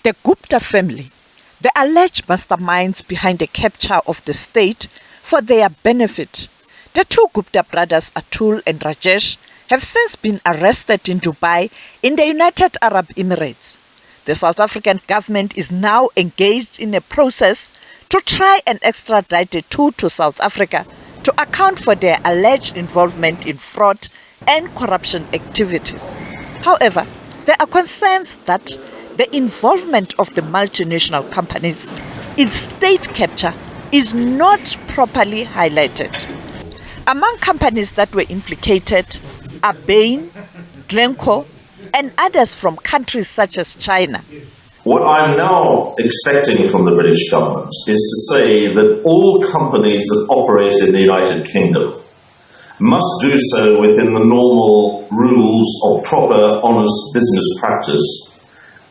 The Gupta family, the alleged masterminds behind the capture of the state for their benefit. The two Gupta brothers, Atul and Rajesh, have since been arrested in Dubai in the United Arab Emirates. The South African government is now engaged in a process to try and extradite the two to South Africa to account for their alleged involvement in fraud and corruption activities. However, there are concerns that the involvement of the multinational companies in state capture is not properly highlighted. Among companies that were implicated are Bain, Glencore, and others from countries such as China. What I'm now expecting from the British government is to say that all companies that operate in the United Kingdom must do so within the normal rules of proper, honest business practice,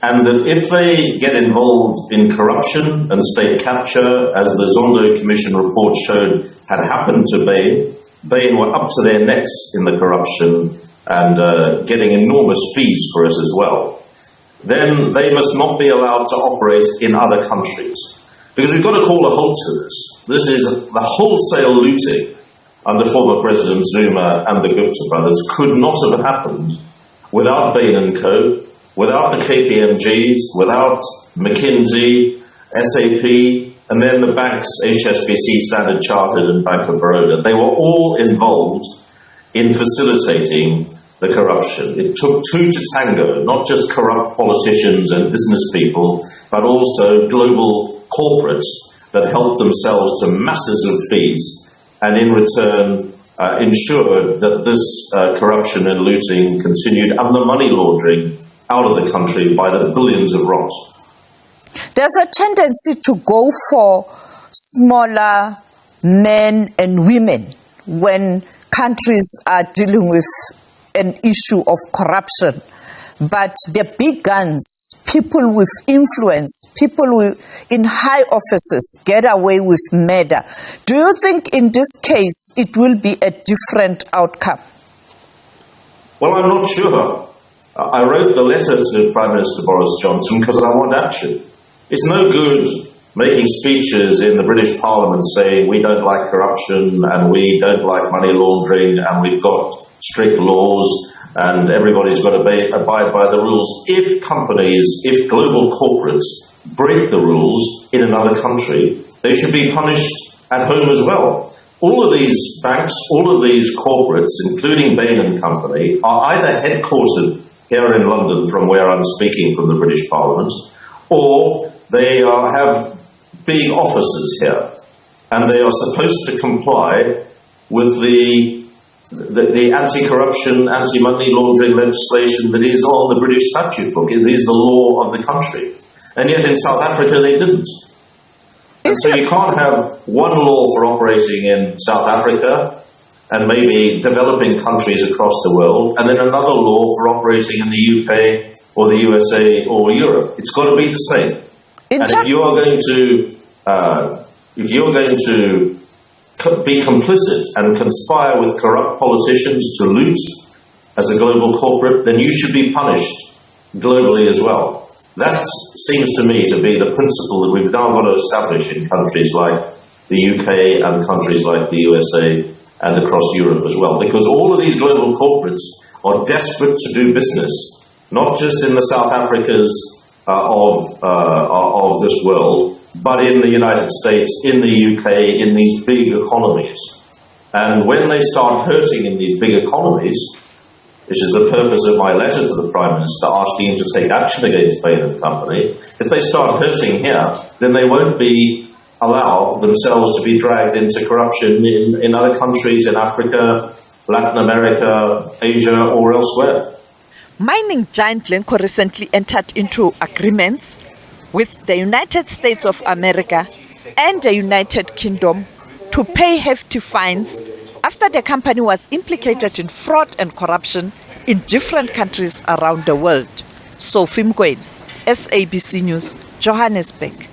and that if they get involved in corruption and state capture, as the Zondo Commission report showed had happened to Bain were up to their necks in the corruption and getting enormous fees for it as well, then they must not be allowed to operate in other countries. Because we've got to call a halt to this. This is the wholesale looting under former President Zuma and the Gupta brothers could not have happened without Bain & Co., without the KPMGs, without McKinsey, SAP, and then the banks, HSBC, Standard Chartered, and Bank of Baroda. They were all involved in facilitating the corruption. It took two to tango, not just corrupt politicians and business people, but also global corporates that helped themselves to masses of fees and in return ensured that this corruption and looting continued and the money laundering out of the country by the billions of rand. There's a tendency to go for smaller men and women when countries are dealing with an issue of corruption. But the big guns, people with influence, people in high offices get away with murder. Do you think in this case it will be a different outcome? Well, I'm not sure. I wrote the letter to Prime Minister Boris Johnson because I want action. It's no good making speeches in the British Parliament saying we don't like corruption and we don't like money laundering and we've got strict laws and everybody's got to abide by the rules. If companies, if global corporates break the rules in another country, they should be punished at home as well. All of these banks, all of these corporates, including Bain & Company, are either headquartered here in London, from where I'm speaking from the British Parliament, or they have big offices here, and they are supposed to comply with the anti-corruption, anti-money laundering legislation that is on the British statute book. It is the law of the country. And yet in South Africa they didn't. And so you can't have one law for operating in South Africa and maybe developing countries across the world, and then another law for operating in the UK or the USA or Europe. It's got to be the same. And if you are going to be complicit and conspire with corrupt politicians to loot as a global corporate, then you should be punished globally as well. That seems to me to be the principle that we've now got to establish in countries like the UK and countries like the USA and across Europe as well, because all of these global corporates are desperate to do business, not just in the South Africas of this world, but in the United States, in the UK, in these big economies. And when they start hurting in these big economies, which is the purpose of my letter to the Prime Minister asking him to take action against Bain & Company, if they start hurting here, then they won't allow themselves to be dragged into corruption in other countries, in Africa, Latin America, Asia, or elsewhere. Mining giant Glencore recently entered into agreements with the United States of America and the United Kingdom to pay hefty fines after the company was implicated in fraud and corruption in different countries around the world. Sophie Mkweni, SABC News, Johannesburg.